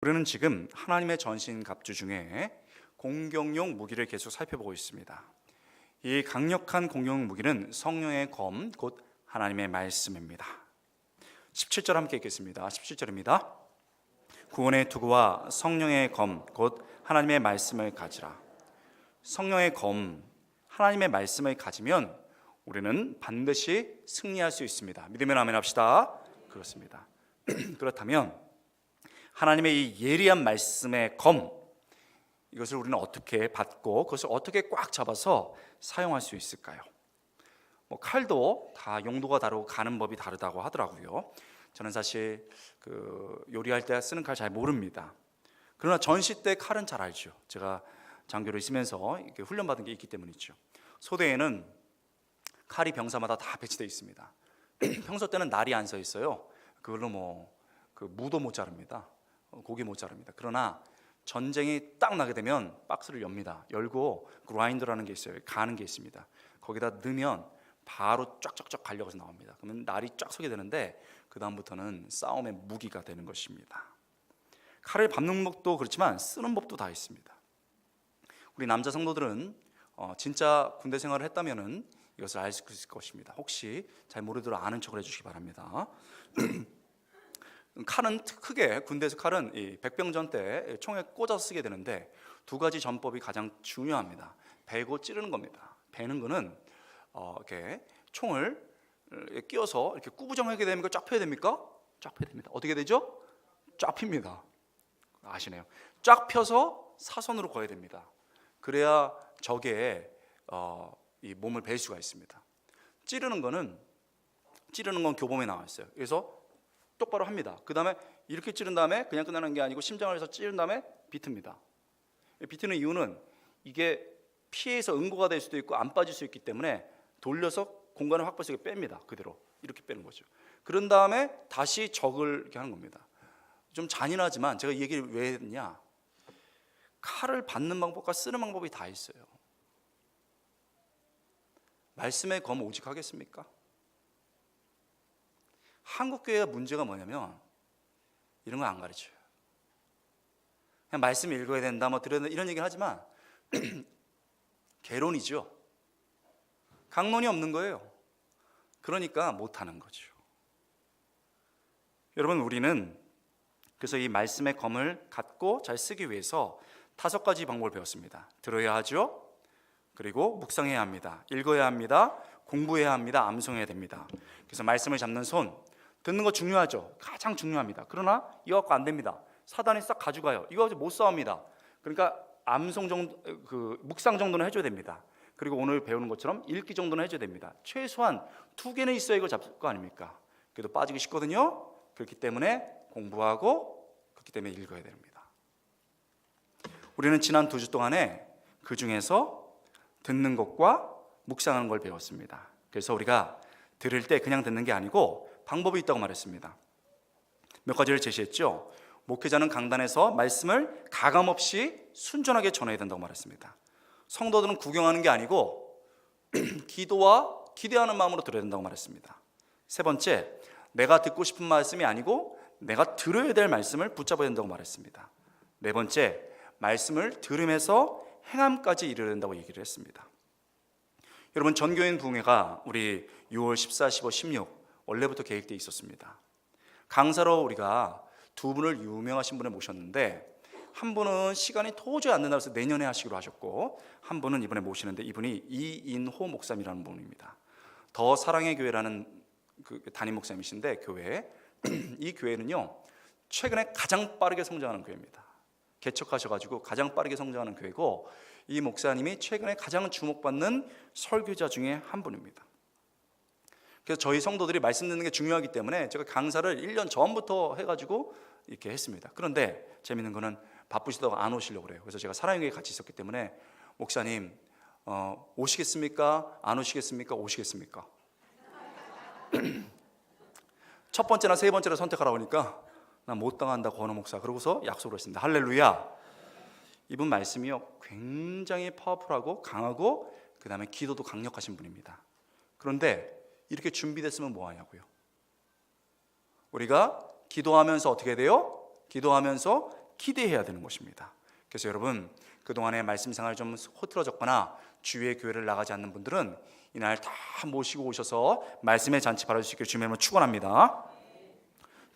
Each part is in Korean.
우리는 지금 하나님의 전신갑주 중에 공격용 무기를 계속 살펴보고 있습니다. 이 강력한 공격용 무기는 성령의 검, 곧 하나님의 말씀입니다. 17절 함께 읽겠습니다. 17절입니다. 구원의 투구와 성령의 검, 곧 하나님의 말씀을 가지라. 성령의 검, 하나님의 말씀을 가지면 우리는 반드시 승리할 수 있습니다. 믿으면 아멘 합시다. 그렇습니다. 그렇다면 하나님의 이 예리한 말씀의 검, 이것을 우리는 어떻게 받고 그것을 어떻게 꽉 잡아서 사용할 수 있을까요? 칼도 다 용도가 다르고 가는 법이 다르다고 하더라고요. 저는 사실 요리할 때 쓰는 칼 잘 모릅니다. 그러나 전시 때 칼은 잘 알죠. 제가 장교로 있으면서 이렇게 훈련받은 게 있기 때문이죠. 소대에는 칼이 병사마다 다 배치되어 있습니다. 평소 때는 날이 안 서 있어요. 그걸로 무도 못 자릅니다. 고기 못 자릅니다. 그러나 전쟁이 딱 나게 되면 박스를 엽니다. 열고 그라인더라는 게 있어요. 가는 게 있습니다. 거기다 넣으면 바로 쫙쫙쫙 갈려서 나옵니다. 그러면 날이 쫙 서게 되는데 그 다음부터는 싸움의 무기가 되는 것입니다. 칼을 밟는 법도 그렇지만 쓰는 법도 다 있습니다. 우리 남자 성도들은 진짜 군대 생활을 했다면은 이것을 알 수 있을 것입니다. 혹시 잘 모르도록 아는 척을 해주시기 바랍니다. 칼은 크게 군대에서 칼은 이 백병전 때 총에 꽂아서 쓰게 되는데 두 가지 전법이 가장 중요합니다. 베고 찌르는 겁니다. 베는 거는 이렇게 총을 끼워서 이렇게 꾸부정하게 됩니까? 쫙 펴야 됩니까? 쫙 펴야 됩니다. 어떻게 되죠? 쫙 핍니다. 아시네요. 쫙 펴서 사선으로 거야 됩니다. 그래야 적의 이 몸을 벨 수가 있습니다. 찌르는 건 교범에 나와 있어요. 그래서 똑바로 합니다. 그 다음에 이렇게 찌른 다음에 그냥 끝나는 게 아니고 심장을 해서 찌른 다음에 비트입니다. 비트는 이유는 이게 피해서 응고가 될 수도 있고 안 빠질 수 있기 때문에 돌려서 공간을 확보해서 뺍니다. 그대로 이렇게 빼는 거죠. 그런 다음에 다시 적을 이렇게 하는 겁니다. 좀 잔인하지만 제가 이 얘기를 왜 했냐, 칼을 받는 방법과 쓰는 방법이 다 있어요. 말씀의 검 오직 하겠습니까? 한국 교회의 문제가 뭐냐면 이런 거 안 가르쳐요. 그냥 말씀 읽어야 된다, 들어야 된다 이런 얘기를 하지만 개론이죠. 강론이 없는 거예요. 그러니까 못하는 거죠. 여러분, 우리는 그래서 이 말씀의 검을 갖고 잘 쓰기 위해서 5가지 방법을 배웠습니다. 들어야 하죠. 그리고 묵상해야 합니다. 읽어야 합니다. 공부해야 합니다. 암송해야 됩니다. 그래서 말씀을 잡는 손, 듣는 거 중요하죠. 가장 중요합니다. 그러나 이거 갖고 안 됩니다. 사단이 싹 가져가요. 이거 가지고 못 싸웁니다. 그러니까 암송 정도, 묵상 정도는 해줘야 됩니다. 그리고 오늘 배우는 것처럼 읽기 정도는 해줘야 됩니다. 최소한 2개는 있어야 이걸 잡을 거 아닙니까? 그래도 빠지기 쉽거든요. 그렇기 때문에 공부하고, 그렇기 때문에 읽어야 됩니다. 우리는 지난 2주 동안에 그 중에서 듣는 것과 묵상하는 걸 배웠습니다. 그래서 우리가 들을 때 그냥 듣는 게 아니고 방법이 있다고 말했습니다. 몇 가지를 제시했죠. 목회자는 강단에서 말씀을 가감없이 순전하게 전해야 된다고 말했습니다. 성도들은 구경하는 게 아니고 기도와 기대하는 마음으로 들어야 된다고 말했습니다. 3번째, 내가 듣고 싶은 말씀이 아니고 내가 들어야 될 말씀을 붙잡아야 된다고 말했습니다. 4번째, 말씀을 들으면서 행함까지 이르러야 된다고 얘기를 했습니다. 여러분, 전교인 부흥회가 우리 6월 14, 15, 16 원래부터 계획되어 있었습니다. 강사로 우리가 2분을 유명하신 분을 모셨는데, 한 분은 시간이 도저히 안 된다고 해서 내년에 하시기로 하셨고, 한 분은 이번에 모시는데 이분이 이인호 목사님이라는 분입니다. 더 사랑의 교회라는 담임 목사님이신데, 교회 이 교회는요 최근에 가장 빠르게 성장하는 교회입니다. 개척하셔가지고 가장 빠르게 성장하는 교회고, 이 목사님이 최근에 가장 주목받는 설교자 중에 한 분입니다. 그래서 저희 성도들이 말씀 듣는 게 중요하기 때문에 제가 강사를 1년 전부터 해가지고 이렇게 했습니다. 그런데 재밌는 거는 바쁘시다고 안 오시려고 그래요. 그래서 제가 사랑의 교회에 같이 있었기 때문에, 목사님 오시겠습니까? 안 오시겠습니까? 오시겠습니까? 첫 번째나 세 번째를 선택하라고 하니까 나 못 당한다 권호 목사, 그러고서 약속을 했습니다. 할렐루야. 이분 말씀이요 굉장히 파워풀하고 강하고 그 다음에 기도도 강력하신 분입니다. 그런데 이렇게 준비됐으면 뭐 하냐고요. 우리가 기도하면서 어떻게 돼요? 기도하면서 기대해야 되는 것입니다. 그래서 여러분, 그동안에 말씀 생활이 좀 흐트러졌거나 주위의 교회를 나가지 않는 분들은 이날 다 모시고 오셔서 말씀의 잔치 바라실 수 있기를 주님의 이름으로 축원합니다.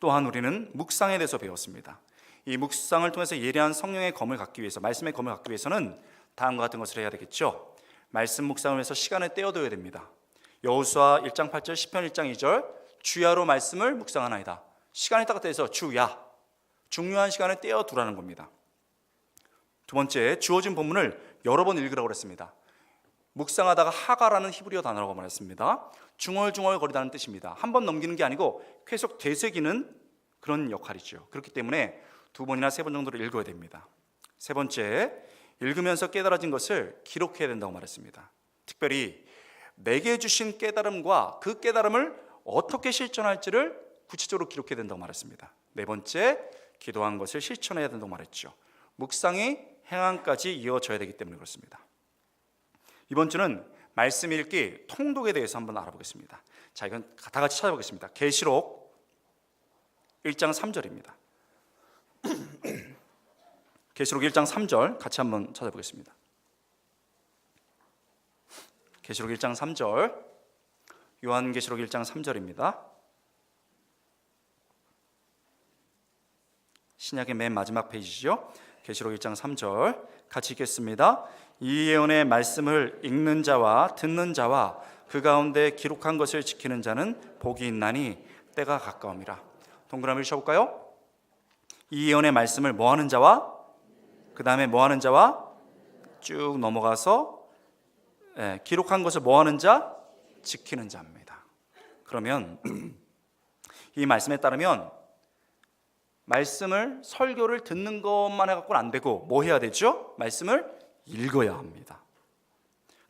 또한 우리는 묵상에 대해서 배웠습니다. 이 묵상을 통해서 예리한 성령의 검을 갖기 위해서, 말씀의 검을 갖기 위해서는 다음과 같은 것을 해야 되겠죠. 말씀 묵상을 위해서 시간을 떼어둬야 됩니다. 여호수아 1장 8절, 시편 1장 2절, 주야로 말씀을 묵상하나이다. 시간이 딱 돼서 주야, 중요한 시간을 떼어두라는 겁니다. 두 번째, 주어진 본문을 여러 번 읽으라고 그랬습니다. 묵상하다가 하가라는 히브리어 단어라고 말했습니다. 중얼중얼거리다는 뜻입니다. 한 번 넘기는 게 아니고 계속 되새기는 그런 역할이죠. 그렇기 때문에 두 번이나 세 번 정도를 읽어야 됩니다. 세 번째, 읽으면서 깨달아진 것을 기록해야 된다고 말했습니다. 특별히 내게 주신 깨달음과 그 깨달음을 어떻게 실천할지를 구체적으로 기록해야 된다고 말했습니다. 네 번째, 기도한 것을 실천해야 된다고 말했죠. 묵상이 행함까지 이어져야 되기 때문에 그렇습니다. 이번 주는 말씀 읽기 통독에 대해서 한번 알아보겠습니다. 자, 이건 다 같이 찾아보겠습니다. 계시록 1장 3절입니다. 계시록 1장 3절 같이 한번 찾아보겠습니다. 계시록 1장 3절, 요한계시록 1장 3절입니다. 신약의 맨 마지막 페이지죠. 계시록 1장 3절 같이 읽겠습니다. 이 예언의 말씀을 읽는 자와 듣는 자와 그 가운데 기록한 것을 지키는 자는 복이 있나니 때가 가까움이라. 동그라미를 쳐볼까요? 이 예언의 말씀을 뭐하는 자와 그 다음에 뭐하는 자와 쭉 넘어가서 기록한 것을 뭐하는 자? 지키는 자입니다. 그러면 이 말씀에 따르면 말씀을, 설교를 듣는 것만 해갖고는 안 되고 뭐 해야 되죠? 말씀을 읽어야 합니다.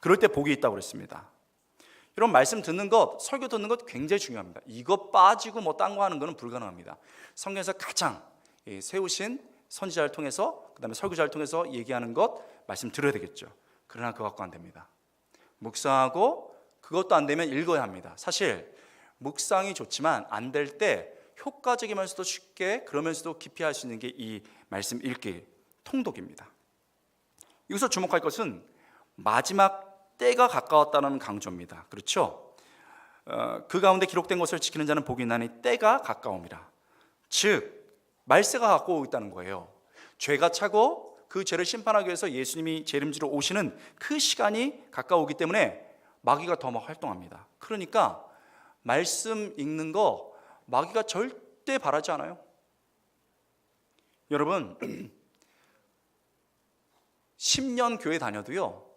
그럴 때 복이 있다고 그랬습니다. 이런 말씀 듣는 것, 설교 듣는 것 굉장히 중요합니다. 이거 빠지고 뭐 딴 거 하는 거는 불가능합니다. 성경에서 가장 세우신 선지자를 통해서, 그 다음에 설교자를 통해서 얘기하는 것 말씀 들어야 되겠죠. 그러나 그거 갖고 안 됩니다. 묵상하고 그것도 안 되면 읽어야 합니다. 사실 묵상이 좋지만 안 될 때 효과적이면서도 쉽게, 그러면서도 깊이 할 수 있는 게 이 말씀 읽기 통독입니다. 여기서 주목할 것은 마지막 때가 가까웠다는 강조입니다. 그렇죠? 그 가운데 기록된 것을 지키는 자는 복이 있나니 때가 가까움이라. 즉 말세가 가까워 있다는 거예요. 죄가 차고 그 죄를 심판하기 위해서 예수님이 재림지로 오시는 그 시간이 가까우기 때문에 마귀가 더 막 활동합니다. 그러니까 말씀 읽는 거 마귀가 절대 바라지 않아요. 여러분 10년 교회 다녀도요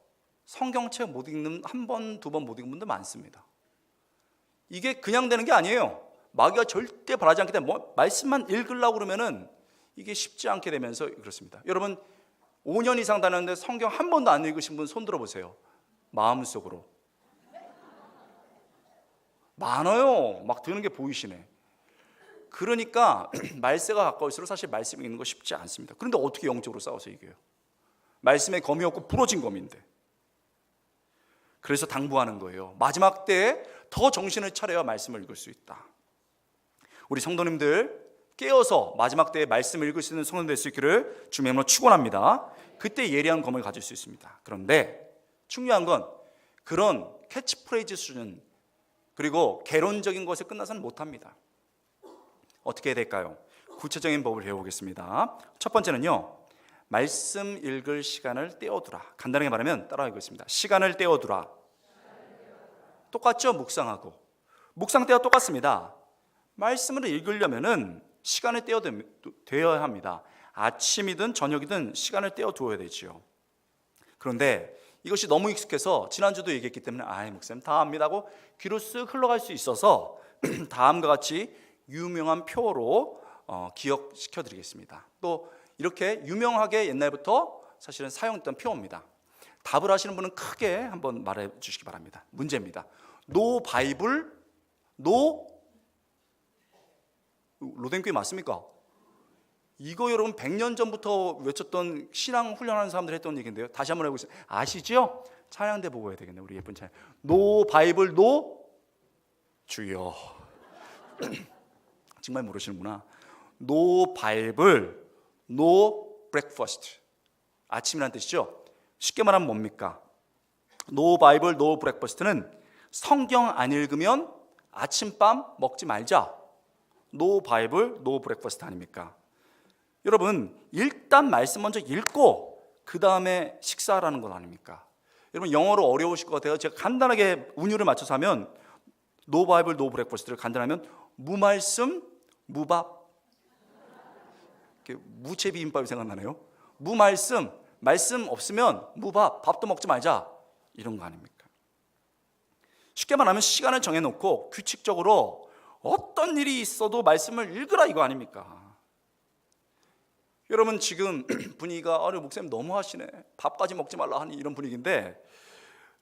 성경책 못 읽는, 한 번, 두 번 못 읽는 분들 많습니다. 이게 그냥 되는 게 아니에요. 마귀가 절대 바라지 않기 때문에 말씀만 읽으려고 그러면은 이게 쉽지 않게 되면서 그렇습니다. 여러분 5년 이상 다녔는데 성경 한 번도 안 읽으신 분 손 들어보세요. 마음속으로 많아요. 막 드는 게 보이시네. 그러니까 말세가 가까울수록 사실 말씀 읽는 거 쉽지 않습니다. 그런데 어떻게 영적으로 싸워서 이겨요? 말씀에 검이 없고 부러진 검인데. 그래서 당부하는 거예요. 마지막 때에 더 정신을 차려야 말씀을 읽을 수 있다. 우리 성도님들 깨어서 마지막 때에 말씀을 읽을 수 있는 성도님 될 수 있기를 주님의 이름으로 축원합니다. 그때 예리한 검을 가질 수 있습니다. 그런데 중요한 건 그런 캐치프레이즈 수준 그리고 개론적인 것에 끝나서는 못합니다. 어떻게 해야 될까요? 구체적인 법을 배워보겠습니다. 첫 번째는요, 말씀 읽을 시간을 떼어두라. 간단하게 말하면 따라 읽겠습니다. 시간을 떼어두라. 똑같죠? 묵상하고 묵상 때와 똑같습니다. 말씀을 읽으려면은 시간을 떼어둬야 합니다. 아침이든 저녁이든 시간을 떼어두어야 되지요. 그런데 이것이 너무 익숙해서 지난주도 얘기했기 때문에 아이 목사님 다 압니다 하고 귀로 쓱 흘러갈 수 있어서 다음과 같이 유명한 표로 기억시켜 드리겠습니다. 또 이렇게 유명하게 옛날부터 사실은 사용했던 표입니다. 답을 하시는 분은 크게 한번 말해 주시기 바랍니다. 문제입니다. 노 바이블, 노 로댕교회 맞습니까? 이거 여러분 100년 전부터 외쳤던 신앙 훈련하는 사람들이 했던 얘기인데요. 다시 한번 해보겠습니다. 아시죠? 찬양대 보고 해야 되겠네. 우리 예쁜 찬양. 노 바이블, 노 주여. 정말 모르시는구나. 노 바이블, no breakfast. 아침이란 뜻이죠. 쉽게 말하면 뭡니까? No Bible, no breakfast는 성경 안 읽으면 아침밤 먹지 말자. No Bible, no breakfast 아닙니까? 여러분, 일단 말씀 먼저 읽고 그 다음에 식사하라는 것 아닙니까? 여러분, 영어로 어려우실 것 같아요. 제가 간단하게 운율을 맞춰서 하면 No Bible, no breakfast를 간단하면 무말씀, 무밥. 무채 비빔밥이 생각나네요. 무말씀, 말씀 없으면 무밥, 밥도 먹지 말자. 이런 거 아닙니까? 쉽게 말하면 시간을 정해놓고 규칙적으로 어떤 일이 있어도 말씀을 읽으라 이거 아닙니까? 여러분, 지금 분위기가 목사님 너무 하시네, 밥까지 먹지 말라 하니 이런 분위기인데,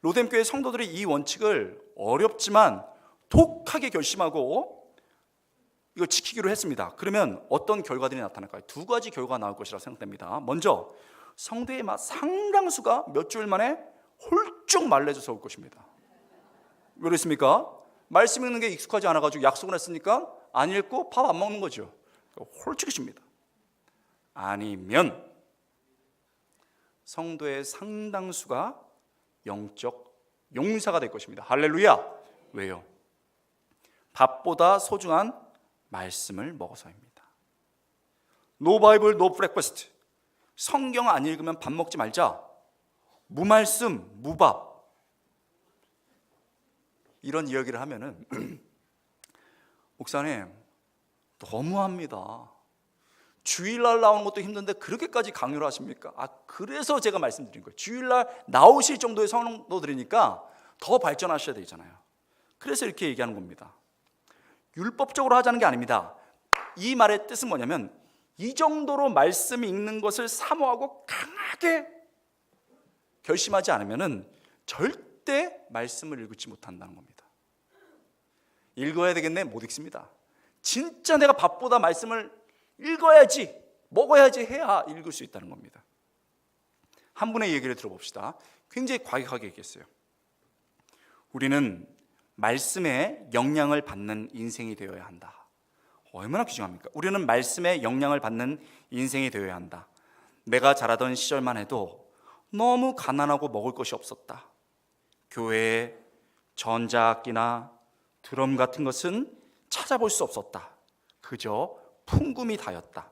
로뎀교회 성도들이 이 원칙을 어렵지만 독하게 결심하고 이걸 지키기로 했습니다. 그러면 어떤 결과들이 나타날까요? 두 가지 결과가 나올 것이라고 생각됩니다. 먼저 성도의 상당수가 몇 주일 만에 홀쭉 말라져서 올 것입니다. 왜 그렇습니까? 말씀 읽는 게 익숙하지 않아가지고 약속을 했으니까 안 읽고 밥 안 먹는 거죠. 홀쭉해집니다. 아니면 성도의 상당수가 영적 용사가 될 것입니다. 할렐루야! 왜요? 밥보다 소중한 말씀을 먹어서입니다. No Bible, no breakfast. 성경 안 읽으면 밥 먹지 말자. 무말씀, 무밥. 이런 이야기를 하면은 목사님 너무합니다. 주일날 나오는 것도 힘든데 그렇게까지 강요를 하십니까? 그래서 제가 말씀드린 거예요. 주일날 나오실 정도의 성도들이니까 더 발전하셔야 되잖아요. 그래서 이렇게 얘기하는 겁니다. 율법적으로 하자는 게 아닙니다. 이 말의 뜻은 뭐냐면 이 정도로 말씀 읽는 것을 사모하고 강하게 결심하지 않으면 절대 말씀을 읽지 못한다는 겁니다. 읽어야 되겠네? 못 읽습니다. 진짜 내가 밥보다 말씀을 읽어야지, 먹어야지 해야 읽을 수 있다는 겁니다. 한 분의 얘기를 들어봅시다. 굉장히 과격하게 얘기했어요. 우리는 말씀에 영향을 받는 인생이 되어야 한다. 얼마나 귀중합니까? 우리는 말씀에 영향을 받는 인생이 되어야 한다. 내가 자라던 시절만 해도 너무 가난하고 먹을 것이 없었다. 교회에 전자악기나 드럼 같은 것은 찾아볼 수 없었다. 그저 풍금이 다였다.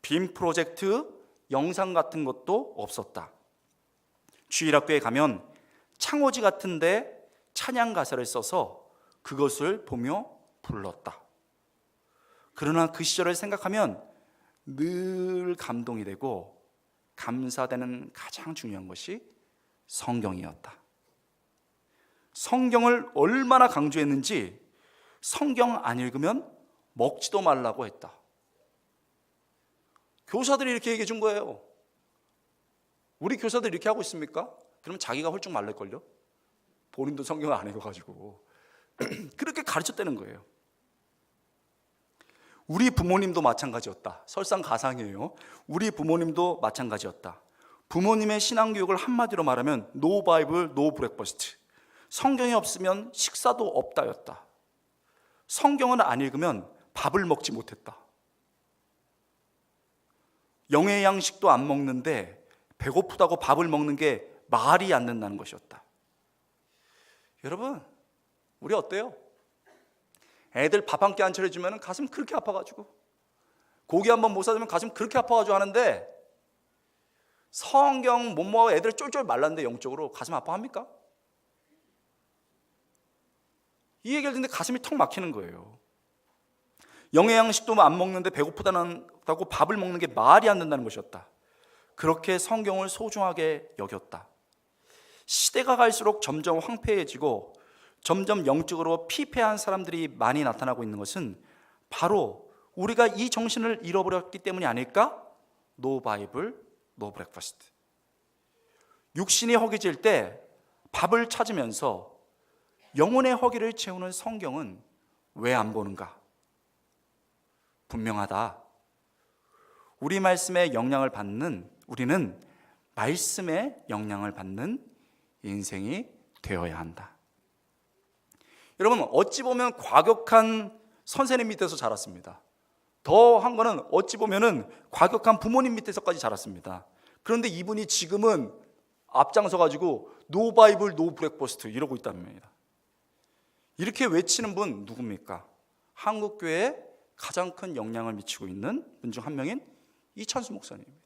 빔 프로젝트 영상 같은 것도 없었다. 주일학교에 가면 창호지 같은데 찬양 가사를 써서 그것을 보며 불렀다. 그러나 그 시절을 생각하면 늘 감동이 되고 감사되는 가장 중요한 것이 성경이었다. 성경을 얼마나 강조했는지 성경 안 읽으면 먹지도 말라고 했다. 교사들이 이렇게 얘기해 준 거예요. 우리 교사들 이렇게 하고 있습니까? 그러면 자기가 홀쭉 말랄걸요? 본인도 성경을 안 읽어가지고 그렇게 가르쳤다는 거예요. 우리 부모님도 마찬가지였다. 설상가상이에요. 우리 부모님도 마찬가지였다. 부모님의 신앙교육을 한마디로 말하면 No Bible, no breakfast. 성경이 없으면 식사도 없다였다. 성경을 안 읽으면 밥을 먹지 못했다. 영의 양식도 안 먹는데 배고프다고 밥을 먹는 게 말이 안 된다는 것이었다. 여러분, 우리 어때요? 애들 밥 한 끼 안 차려주면 가슴 그렇게 아파가지고, 고기 한번 못 사주면 가슴 그렇게 아파가지고 하는데, 성경 못 먹어 애들 쫄쫄 말랐는데 영적으로 가슴 아파합니까? 이 얘기를 듣는데 가슴이 턱 막히는 거예요. 영의 양식도 안 먹는데 배고프다고 밥을 먹는 게 말이 안 된다는 것이었다. 그렇게 성경을 소중하게 여겼다. 시대가 갈수록 점점 황폐해지고 점점 영적으로 피폐한 사람들이 많이 나타나고 있는 것은 바로 우리가 이 정신을 잃어버렸기 때문이 아닐까? No Bible, no breakfast. 육신이 허기질 때 밥을 찾으면서 영혼의 허기를 채우는 성경은 왜 안 보는가? 분명하다. 우리 말씀에 영향을 받는, 우리는 말씀에 영향을 받는 인생이 되어야 한다. 여러분, 어찌 보면 과격한 선생님 밑에서 자랐습니다. 더 한 거는 어찌 보면은 과격한 부모님 밑에서까지 자랐습니다. 그런데 이분이 지금은 앞장서 가지고 노 바이블 노 브렉퍼스트 이러고 있다는 겁니다. 이렇게 외치는 분 누굽니까? 한국교회에 가장 큰 영향을 미치고 있는 분 중 한 명인 이찬수 목사님입니다.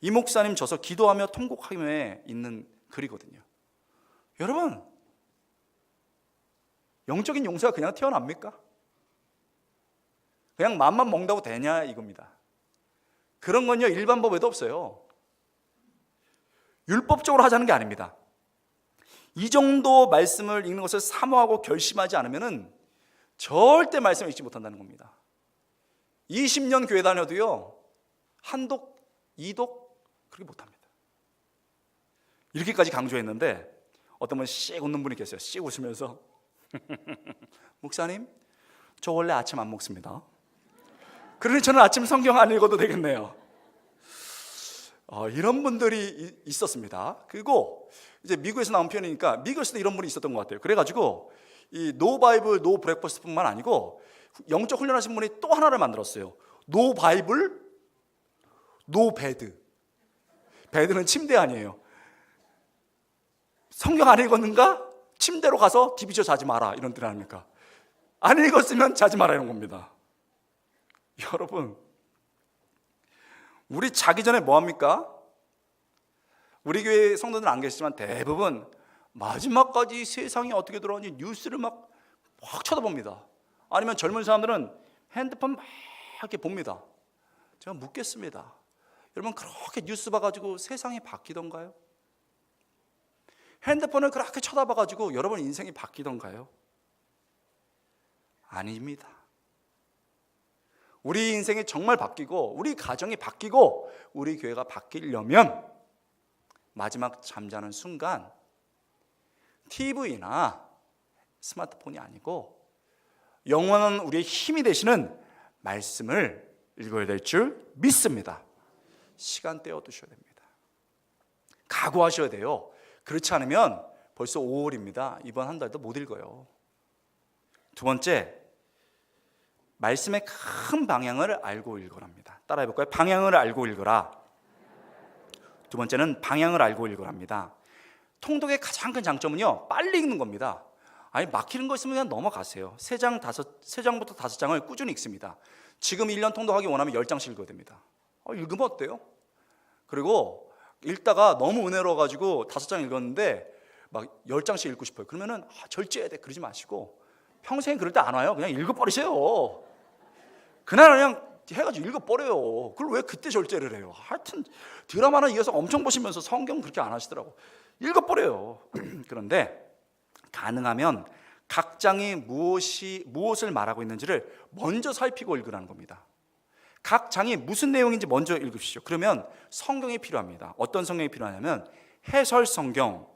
이 목사님 저서 기도하며 통곡하며 있는 글이거든요. 여러분, 영적인 용사가 그냥 태어납니까? 그냥 맘만 먹는다고 되냐 이겁니다. 그런 건요 일반 법에도 없어요. 율법적으로 하자는 게 아닙니다. 이 정도 말씀을 읽는 것을 사모하고 결심하지 않으면 절대 말씀을 읽지 못한다는 겁니다. 20년 교회 다녀도요 한독, 이독 그렇게 못합니다. 이렇게까지 강조했는데 어떤 분 씩 웃는 분이 계세요. 씩 웃으면서 목사님, 저 원래 아침 안 먹습니다. 그러니 저는 아침 성경 안 읽어도 되겠네요. 이런 분들이 있었습니다. 그리고 이제 미국에서 나온 표현이니까 미국에서도 이런 분이 있었던 것 같아요. 그래가지고 이 노 바이블 노 브렉퍼스트뿐만 아니고 영적 훈련하신 분이 또 하나를 만들었어요. 노 바이블 노 베드. 베드는 침대 아니에요. 성경 안 읽었는가? 침대로 가서 디비저 자지 마라 이런 뜻 아닙니까? 안 읽었으면 자지 마라 이런 겁니다. 여러분, 우리 자기 전에 뭐 합니까? 우리 교회 성도들은 안 계시지만 대부분 마지막까지 세상이 어떻게 돌아가는지 뉴스를 막 쳐다봅니다. 아니면 젊은 사람들은 핸드폰 막 이렇게 봅니다. 제가 묻겠습니다. 여러분, 그렇게 뉴스 봐가지고 세상이 바뀌던가요? 핸드폰을 그렇게 쳐다봐가지고 여러분 인생이 바뀌던가요? 아닙니다. 우리 인생이 정말 바뀌고 우리 가정이 바뀌고 우리 교회가 바뀌려면 마지막 잠자는 순간 TV나 스마트폰이 아니고 영원한 우리의 힘이 되시는 말씀을 읽어야 될 줄 믿습니다. 시간 떼어두셔야 됩니다. 각오하셔야 돼요. 그렇지 않으면 벌써 5월입니다. 이번 한 달도 못 읽어요. 두 번째, 말씀의 큰 방향을 알고 읽으랍니다. 따라해 볼까요? 방향을 알고 읽으라. 두 번째는 방향을 알고 읽으랍니다. 통독의 가장 큰 장점은요, 빨리 읽는 겁니다. 아니, 막히는 거 있으면 그냥 넘어가세요. 3장부터 5장을 꾸준히 읽습니다. 지금 1년 통독하기 원하면 10장씩 읽어야 됩니다. 읽으면 어때요? 그리고 읽다가 너무 은혜로워가지고 5장 읽었는데 막 10장씩 읽고 싶어요. 그러면은 절제해야 돼. 그러지 마시고 평생 그럴 때 안 와요. 그냥 읽어버리세요. 그날 그냥 해가지고 읽어버려요. 그걸 왜 그때 절제를 해요? 하여튼 드라마나 이어서 엄청 보시면서 성경 그렇게 안 하시더라고. 읽어버려요. 그런데 가능하면 각 장이 무엇을 말하고 있는지를 먼저 살피고 읽으라는 겁니다. 각 장이 무슨 내용인지 먼저 읽으십시오. 그러면 성경이 필요합니다. 어떤 성경이 필요하냐면 해설 성경,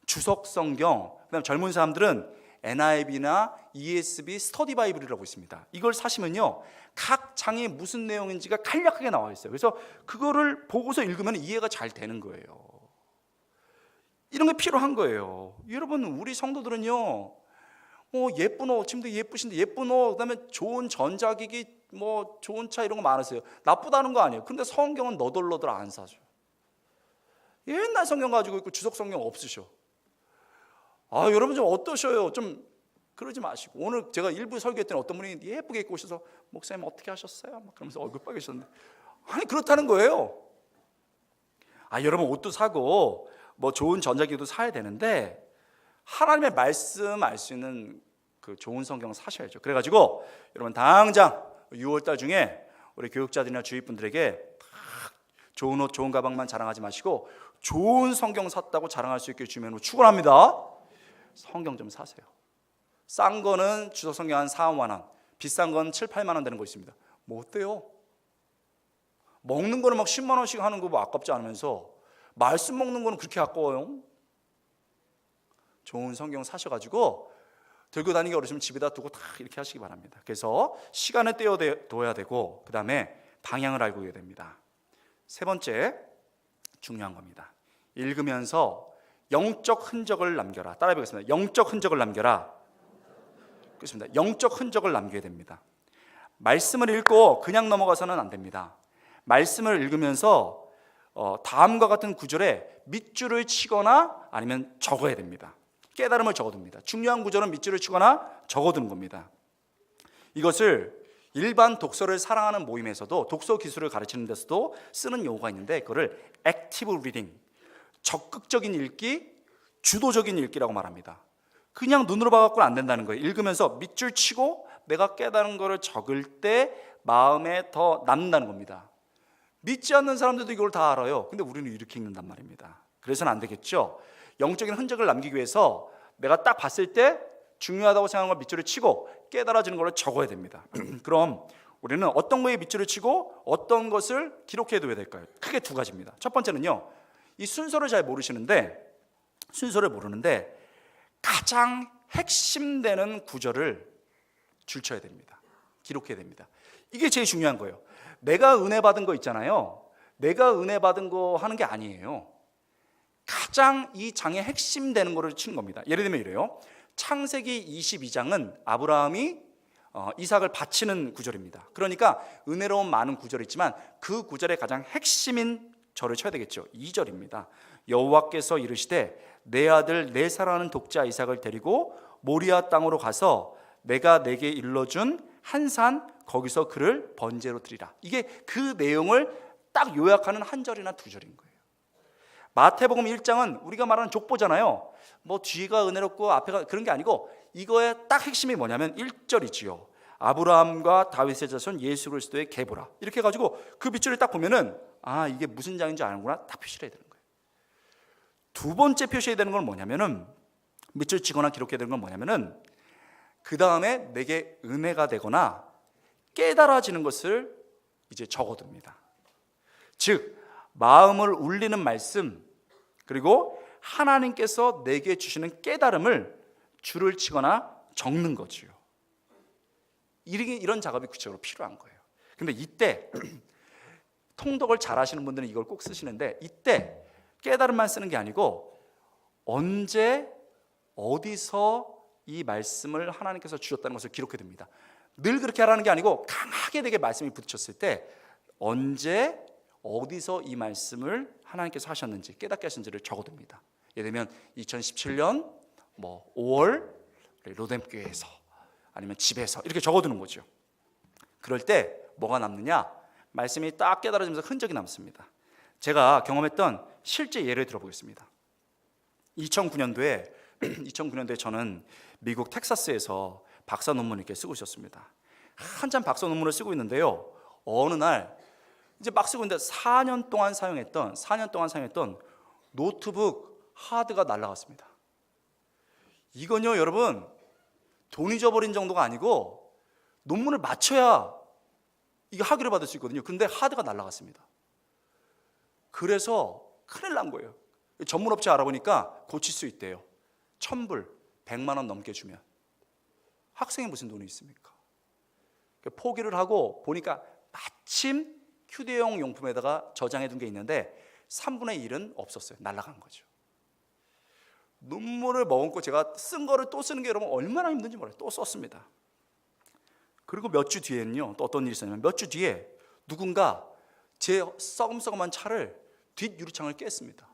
주석 성경, 그다음 젊은 사람들은 NIV나 ESV 스터디 바이블이라고 있습니다. 이걸 사시면요, 각 장이 무슨 내용인지가 간략하게 나와 있어요. 그래서 그거를 보고서 읽으면 이해가 잘 되는 거예요. 이런 게 필요한 거예요. 여러분, 우리 성도들은요, 예쁜 옷, 지금도 예쁘신데 예쁜 옷, 그다음에 좋은 전자기기, 좋은 차 이런 거 많으세요. 나쁘다는 거 아니에요. 근데 성경은 너덜너덜 안 사죠. 옛날 성경 가지고 있고 주석 성경 없으셔. 여러분 좀 어떠셔요? 좀 그러지 마시고. 오늘 제가 일부 설교했더니 어떤 분이 예쁘게 입고 오셔서 목사님 어떻게 하셨어요? 막 그러면서 얼굴 빨개졌는데, 아니 그렇다는 거예요. 여러분 옷도 사고 좋은 전자기기도 사야 되는데 하나님의 말씀 알 수 있는 그 좋은 성경 사셔야죠. 그래가지고 여러분 당장 6월달 중에 우리 교육자들이나 주위분들에게 좋은 옷, 좋은 가방만 자랑하지 마시고 좋은 성경 샀다고 자랑할 수 있게 주면 축원합니다. 성경 좀 사세요. 싼 거는 주석 성경 한 4, 5만 원, 비싼 건 7, 8만 원 되는 거 있습니다. 뭐 어때요? 먹는 거는 막 10만 원씩 하는 거 아깝지 않으면서 말씀 먹는 거는 그렇게 아까워요? 좋은 성경 사셔가지고 들고 다니기 어려우시면 집에다 두고 다 이렇게 하시기 바랍니다. 그래서 시간을 떼어둬야 되고 그 다음에 방향을 알고 해야 됩니다. 세 번째 중요한 겁니다. 읽으면서 영적 흔적을 남겨라. 따라해 보겠습니다. 영적 흔적을 남겨라. 그렇습니다. 영적 흔적을 남겨야 됩니다. 말씀을 읽고 그냥 넘어가서는 안 됩니다. 말씀을 읽으면서 다음과 같은 구절에 밑줄을 치거나 아니면 적어야 됩니다. 깨달음을 적어둡니다. 중요한 구절은 밑줄을 치거나 적어두는 겁니다. 이것을 일반 독서를 사랑하는 모임에서도 독서 기술을 가르치는 데서도 쓰는 용어가 있는데 그거를 액티브 리딩, 적극적인 읽기, 주도적인 읽기라고 말합니다. 그냥 눈으로 봐갖고는 안 된다는 거예요. 읽으면서 밑줄 치고 내가 깨달은 거를 적을 때 마음에 더 남는다는 겁니다. 믿지 않는 사람들도 이걸 다 알아요. 근데 우리는 이렇게 읽는단 말입니다. 그래서는 안 되겠죠. 영적인 흔적을 남기기 위해서 내가 딱 봤을 때 중요하다고 생각하는 걸 밑줄을 치고 깨달아지는 걸 적어야 됩니다. 그럼 우리는 어떤 거에 밑줄을 치고 어떤 것을 기록해둬야 될까요? 크게 두 가지입니다. 첫 번째는요, 이 순서를 잘 모르시는데, 순서를 모르는데 가장 핵심되는 구절을 줄쳐야 됩니다. 기록해야 됩니다. 이게 제일 중요한 거예요. 내가 은혜 받은 거 있잖아요. 내가 은혜 받은 거 하는 게 아니에요. 가장 이 장의 핵심 되는 거를 치는 겁니다. 예를 들면 이래요. 창세기 22장은 아브라함이 이삭을 바치는 구절입니다. 그러니까 은혜로운 많은 구절이 있지만 그 구절의 가장 핵심인 절을 쳐야 되겠죠. 2절입니다. 여호와께서 이르시되 내 아들 내 사랑하는 독자 이삭을 데리고 모리아 땅으로 가서 내가 내게 일러준 한 산 거기서 그를 번제로 드리라. 이게 그 내용을 딱 요약하는 한 절이나 두 절인 거예요. 마태복음 1장은 우리가 말하는 족보잖아요. 뭐 뒤가 은혜롭고 앞에가 그런 게 아니고 이거의 딱 핵심이 뭐냐면 1절이지요. 아브라함과 다윗의 자손 예수 그리스도의 계보라. 이렇게 해가지고 그 밑줄을 딱 보면은 아 이게 무슨 장인지 아는구나 딱 표시를 해야 되는 거예요. 두 번째 표시해야 되는 건 뭐냐면은 밑줄 치거나 기록해야 되는 건 뭐냐면은 그 다음에 내게 은혜가 되거나 깨달아지는 것을 이제 적어둡니다. 즉 마음을 울리는 말씀 그리고 하나님께서 내게 주시는 깨달음을 줄을 치거나 적는 거지요. 이런 작업이 구체적으로 필요한 거예요. 근데 이때 통독을 잘 하시는 분들은 이걸 꼭 쓰시는데 이때 깨달음만 쓰는 게 아니고 언제 어디서 이 말씀을 하나님께서 주셨다는 것을 기록해 둡니다. 늘 그렇게 하라는 게 아니고 강하게 내게 말씀이 부딪혔을 때 언제 어디서 이 말씀을 하나님께서 하셨는지 깨닫게 하신지를 적어둡니다. 예를 들면 2017년 5월 로뎀교회에서 아니면 집에서 이렇게 적어두는 거죠. 그럴 때 뭐가 남느냐? 말씀이 딱 깨달아지면서 흔적이 남습니다. 제가 경험했던 실제 예를 들어보겠습니다. 2009년도에 저는 미국 텍사스에서 박사 논문을 이렇게 쓰고 있었습니다. 한참 박사 논문을 쓰고 있는데요. 어느 날 이제 막 쓰고 있는데 4년 동안 사용했던 노트북 하드가 날아갔습니다. 이건요, 여러분 돈 잊어버린 정도가 아니고 논문을 맞춰야 이게 학위를 받을 수 있거든요. 근데 하드가 날아갔습니다. 그래서 큰일 난 거예요. 전문 업체 알아보니까 고칠 수 있대요. 1,000불, 100만 원 넘게 주면. 학생이 무슨 돈이 있습니까? 포기를 하고 보니까 마침 휴대용 용품에다가 저장해 둔 게 있는데 3분의 1은 없었어요. 날아간 거죠. 논문을 머금고 제가 쓴 거를 또 쓰는 게 여러분 얼마나 힘든지 몰라요. 또 썼습니다. 그리고 몇 주 뒤에는요, 또 어떤 일이 있었냐면 몇 주 뒤에 누군가 제 썩음썩음한 차를 뒷 유리창을 깼습니다.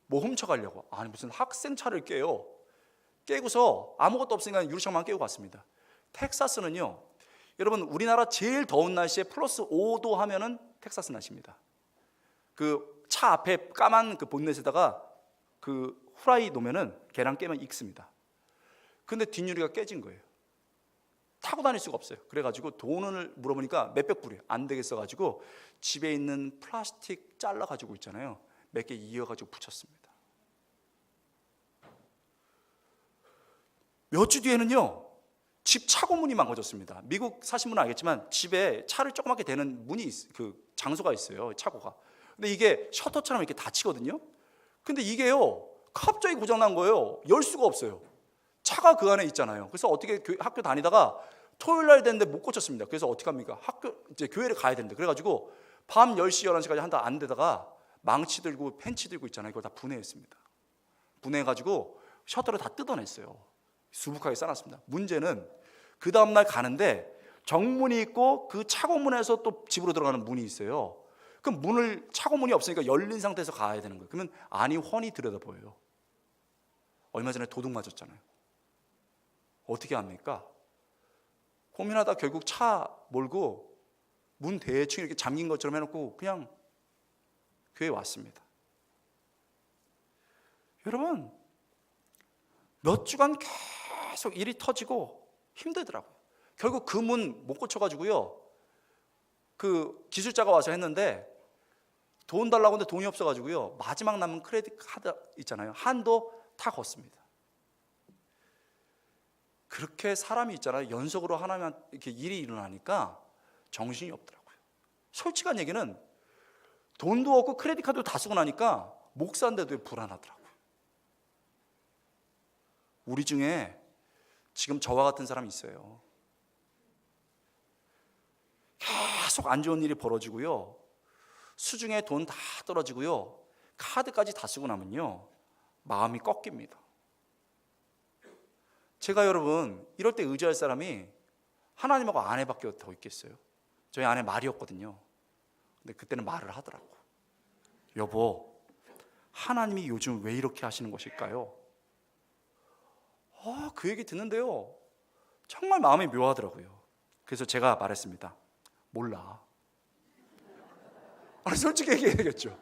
뭐 훔쳐가려고. 아니 무슨 학생 차를 깨요. 깨고서 아무것도 없으니까 유리창만 깨고 갔습니다. 텍사스는요, 여러분 우리나라 제일 더운 날씨에 플러스 5도 하면은 텍사스 날씨입니다. 그 차 앞에 까만 그 본넷에다가 그 후라이 놓으면은 계란 깨면 익습니다. 근데 뒷유리가 깨진 거예요. 타고 다닐 수가 없어요. 그래가지고 돈을 물어보니까 몇백 불이에요. 안 되겠어가지고 집에 있는 플라스틱 잘라가지고 있잖아요. 몇 개 이어가지고 붙였습니다. 몇 주 뒤에는요, 집 차고 문이 망가졌습니다. 미국 사신 분은 알겠지만 집에 차를 조그맣게 대는 문이 그 장소가 있어요. 차고가. 근데 이게 셔터처럼 이렇게 닫히거든요. 근데 이게요 갑자기 고장난 거예요. 열 수가 없어요. 차가 그 안에 있잖아요. 그래서 어떻게 학교 다니다가 토요일 날 됐는데 못 고쳤습니다. 그래서 어떻게 합니까? 이제 교회를 가야 되는데 그래가지고 밤 10시 11시까지 한다 안 되다가 망치 들고 펜치 들고 있잖아요. 이걸 다 분해했습니다. 분해해가지고 셔터를 다 뜯어냈어요. 수북하게 싸놨습니다. 문제는 그 다음날 가는데 정문이 있고 그 차고문에서 또 집으로 들어가는 문이 있어요. 그럼 차고문이 없으니까 열린 상태에서 가야 되는 거예요. 그러면 안이 훤히 들여다 보여요. 얼마 전에 도둑 맞았잖아요. 어떻게 합니까? 고민하다 결국 차 몰고 문 대충 이렇게 잠긴 것처럼 해놓고 그냥 교회에 왔습니다. 여러분, 몇 주간 계속 일이 터지고 힘들더라고요. 결국 그 문 못 고쳐가지고요, 그 기술자가 와서 했는데 돈 달라고 하는데 돈이 없어가지고요, 마지막 남은 크레딧 카드 있잖아요, 한도 다 걷습니다. 그렇게 사람이 있잖아요, 연속으로 하나면 이렇게 일이 일어나니까 정신이 없더라고요. 솔직한 얘기는 돈도 없고 크레딧 카드도 다 쓰고 나니까 목 사는데도 불안하더라고요. 우리 중에 지금 저와 같은 사람이 있어요. 계속 안 좋은 일이 벌어지고요, 수중에 돈 다 떨어지고요, 카드까지 다 쓰고 나면요, 마음이 꺾입니다. 제가 여러분 이럴 때 의지할 사람이 하나님하고 아내밖에 더 있겠어요? 저희 아내 말이었거든요. 근데 그때는 말을 하더라고. 여보, 하나님이 요즘 왜 이렇게 하시는 것일까요? 그 얘기 듣는데요, 정말 마음이 묘하더라고요. 그래서 제가 말했습니다. 몰라. 솔직히 얘기해야겠죠.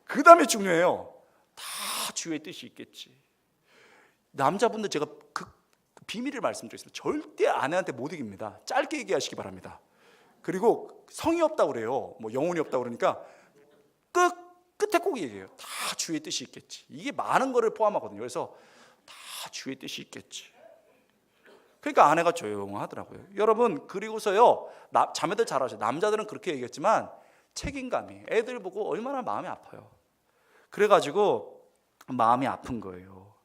그 다음에 중요해요. 다 주의 뜻이 있겠지. 남자분들 제가 그 비밀을 말씀드리겠습니다. 절대 아내한테 못 이깁니다. 짧게 얘기하시기 바랍니다. 그리고 성의 없다고 그래요. 뭐 영혼이 없다고 그러니까 끝에 꼭 얘기해요. 다 주의 뜻이 있겠지. 이게 많은 거를 포함하거든요. 그래서 다 주의 뜻이 있겠지. 그러니까 아내가 조용하더라고요. 여러분, 그리고서요, 자매들 잘 아셔요. 남자들은 그렇게 얘기했지만 책임감이, 애들 보고 얼마나 마음이 아파요. 그래가지고 마음이 아픈 거예요.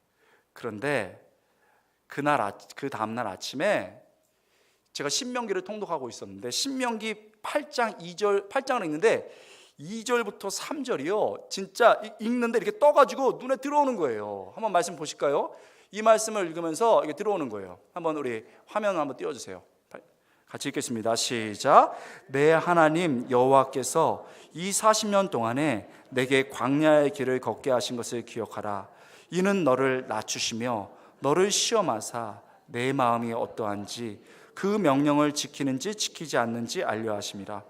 그런데 그 다음날 아침에 제가 신명기를 통독하고 있었는데, 신명기 8장을 읽는데 2절부터 3절이요, 진짜 읽는데 이렇게 떠가지고 눈에 들어오는 거예요. 한번 말씀 보실까요? 이 말씀을 읽으면서 이게 들어오는 거예요. 한번 우리 화면을 한번 띄워주세요. 같이 읽겠습니다. 시작. 내 하나님 여호와께서 이 40년 동안에 내게 광야의 길을 걷게 하신 것을 기억하라. 이는 너를 낮추시며 너를 시험하사 내 마음이 어떠한지 그 명령을 지키는지 지키지 않는지 알려 하심이라.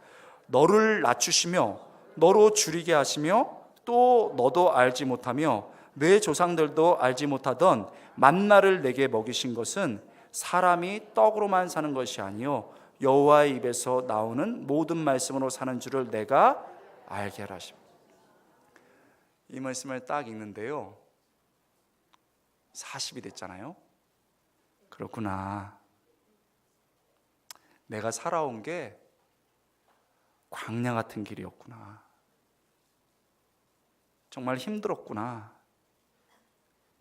너를 낮추시며 너로 줄이게 하시며 또 너도 알지 못하며 내 조상들도 알지 못하던 만나를 내게 먹이신 것은 사람이 떡으로만 사는 것이 아니요 여호와의 입에서 나오는 모든 말씀으로 사는 줄을 내가 알게 하라 하십니다. 이 말씀을 딱 읽는데요, 40이 됐잖아요. 그렇구나. 내가 살아온 게 광야 같은 길이었구나. 정말 힘들었구나.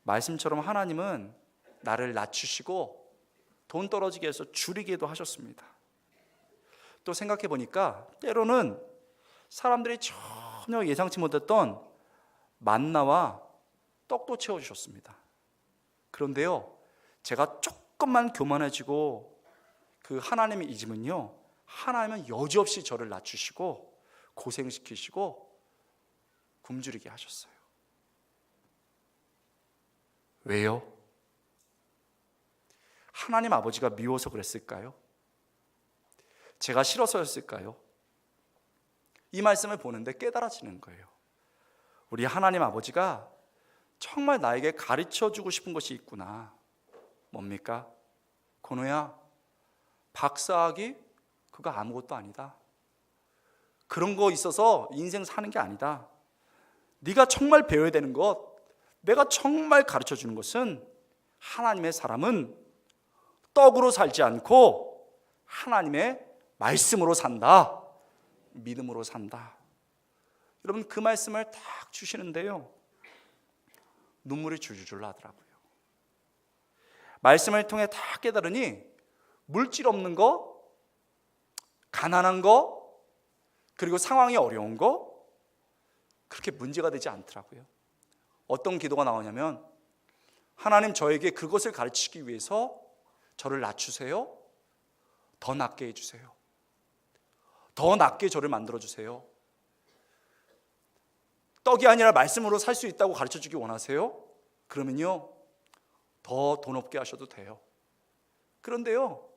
말씀처럼 하나님은 나를 낮추시고 돈 떨어지게 해서 줄이기도 하셨습니다. 또 생각해 보니까 때로는 사람들이 전혀 예상치 못했던 만나와 떡도 채워주셨습니다. 그런데요, 제가 조금만 교만해지고 그 하나님의 잊으면요, 하나님은 여지없이 저를 낮추시고 고생시키시고 굶주리게 하셨어요. 왜요? 하나님 아버지가 미워서 그랬을까요? 제가 싫어서였을까요? 이 말씀을 보는데 깨달아지는 거예요. 우리 하나님 아버지가 정말 나에게 가르쳐주고 싶은 것이 있구나. 뭡니까? 건우야, 박사학위 그거 아무것도 아니다. 그런 거 있어서 인생 사는 게 아니다. 네가 정말 배워야 되는 것, 내가 정말 가르쳐주는 것은 하나님의 사람은 떡으로 살지 않고 하나님의 말씀으로 산다. 믿음으로 산다. 여러분, 그 말씀을 딱 주시는데요, 눈물이 줄줄 나더라고요. 말씀을 통해 다 깨달으니 물질 없는 거, 가난한 거, 그리고 상황이 어려운 거 그렇게 문제가 되지 않더라고요. 어떤 기도가 나오냐면, 하나님 저에게 그것을 가르치기 위해서 저를 낮추세요. 더 낮게 해주세요. 더 낮게 저를 만들어주세요. 떡이 아니라 말씀으로 살 수 있다고 가르쳐주기 원하세요? 그러면요, 더 돈 없게 하셔도 돼요. 그런데요,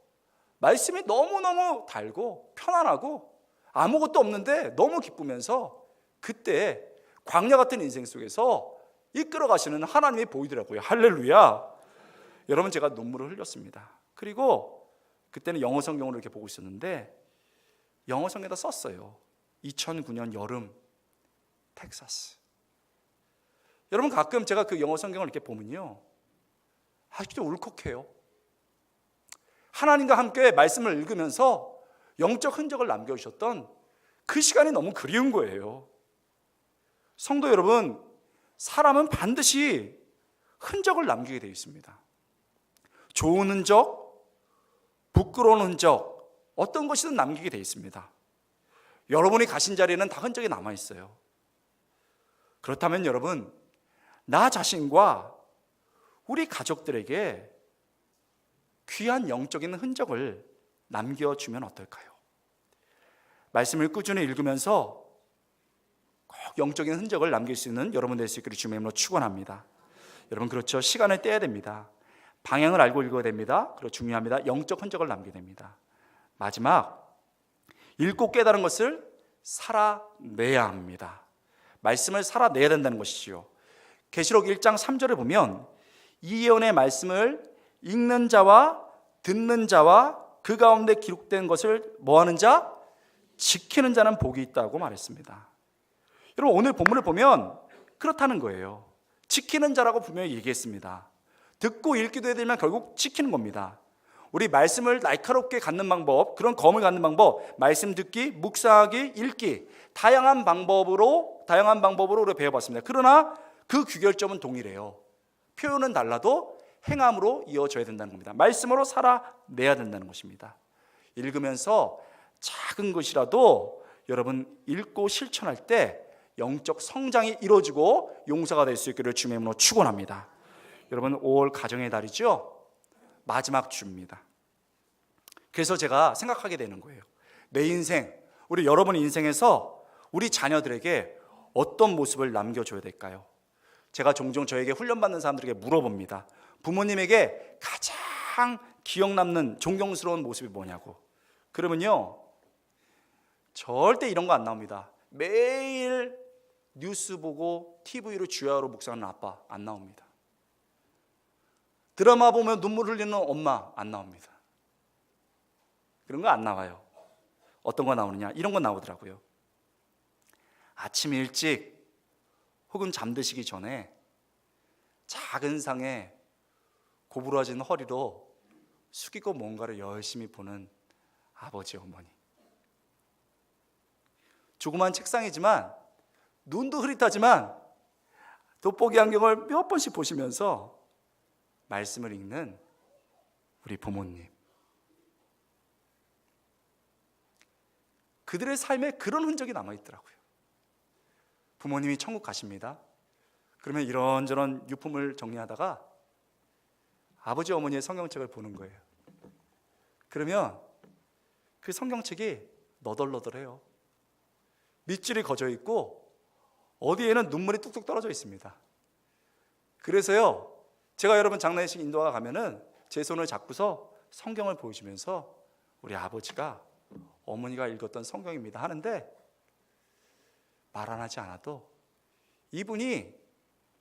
말씀이 너무너무 달고 편안하고 아무것도 없는데 너무 기쁘면서 그때 광야 같은 인생 속에서 이끌어 가시는 하나님이 보이더라고요. 할렐루야. 여러분, 제가 눈물을 흘렸습니다. 그리고 그때는 영어 성경으로 이렇게 보고 있었는데 영어 성경에다 썼어요. 2009년 여름 텍사스. 여러분, 가끔 제가 그 영어 성경을 이렇게 보면요, 아직도 울컥해요. 하나님과 함께 말씀을 읽으면서 영적 흔적을 남겨주셨던 그 시간이 너무 그리운 거예요. 성도 여러분, 사람은 반드시 흔적을 남기게 되어 있습니다. 좋은 흔적, 부끄러운 흔적, 어떤 것이든 남기게 되어 있습니다. 여러분이 가신 자리에는 다 흔적이 남아 있어요. 그렇다면 여러분, 나 자신과 우리 가족들에게 귀한 영적인 흔적을 남겨주면 어떨까요? 말씀을 꾸준히 읽으면서 꼭 영적인 흔적을 남길 수 있는 여러분 될 수 있기를 주님의 이름으로 축원합니다. 여러분, 그렇죠, 시간을 떼야 됩니다. 방향을 알고 읽어야 됩니다. 그리고 중요합니다. 영적 흔적을 남겨야 됩니다. 마지막, 읽고 깨달은 것을 살아내야 합니다. 말씀을 살아내야 된다는 것이지요. 계시록 1장 3절에 보면 이 예언의 말씀을 읽는 자와 듣는 자와 그 가운데 기록된 것을 뭐하는 자? 지키는 자는 복이 있다고 말했습니다. 여러분, 오늘 본문을 보면 그렇다는 거예요. 지키는 자라고 분명히 얘기했습니다. 듣고 읽기도 해야 되면 결국 지키는 겁니다. 우리 말씀을 날카롭게 갖는 방법, 그런 검을 갖는 방법, 말씀 듣기, 묵상하기, 읽기, 다양한 방법으로 우리가 배워봤습니다. 그러나 그 귀결점은 동일해요. 표현은 달라도 행함으로 이어져야 된다는 겁니다. 말씀으로 살아내야 된다는 것입니다. 읽으면서 작은 것이라도 여러분 읽고 실천할 때 영적 성장이 이루어지고 용서가 될 수 있기를 주님의 이름으로 축원합니다. 여러분, 5월 가정의 달이죠. 마지막 주입니다. 그래서 제가 생각하게 되는 거예요. 내 인생, 우리 여러분 인생에서 우리 자녀들에게 어떤 모습을 남겨줘야 될까요? 제가 종종 저에게 훈련받는 사람들에게 물어봅니다. 부모님에게 가장 기억 남는 존경스러운 모습이 뭐냐고. 그러면요, 절대 이런 거 안 나옵니다. 매일 뉴스 보고 TV로 주야로 묵상하는 아빠 안 나옵니다. 드라마 보면 눈물 흘리는 엄마 안 나옵니다. 그런 거 안 나와요. 어떤 거 나오느냐? 이런 거 나오더라고요. 아침 일찍 혹은 잠드시기 전에 작은 상에 고부라진 허리로 숙이고 뭔가를 열심히 보는 아버지, 어머니. 조그만 책상이지만 눈도 흐릿하지만 돋보기 안경을 몇 번씩 보시면서 말씀을 읽는 우리 부모님. 그들의 삶에 그런 흔적이 남아있더라고요. 부모님이 천국 가십니다. 그러면 이런저런 유품을 정리하다가 아버지 어머니의 성경책을 보는 거예요. 그러면 그 성경책이 너덜너덜해요. 밑줄이 거져 있고 어디에는 눈물이 뚝뚝 떨어져 있습니다. 그래서요, 제가 여러분 장례식 인도가 가면은 제 손을 잡고서 성경을 보여주면서 우리 아버지가 어머니가 읽었던 성경입니다 하는데 말 안 하지 않아도 이분이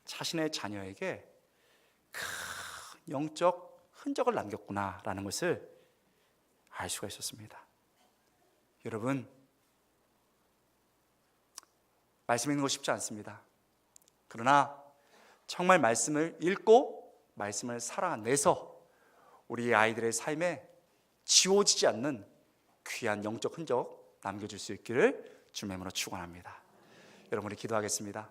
자신의 자녀에게 큰 영적 흔적을 남겼구나라는 것을 알 수가 있었습니다. 여러분, 말씀 읽는 거 쉽지 않습니다. 그러나 정말 말씀을 읽고 말씀을 살아내서 우리 아이들의 삶에 지워지지 않는 귀한 영적 흔적 남겨줄 수 있기를 주님의 이름으로 축원합니다. 여러분, 우리 기도하겠습니다.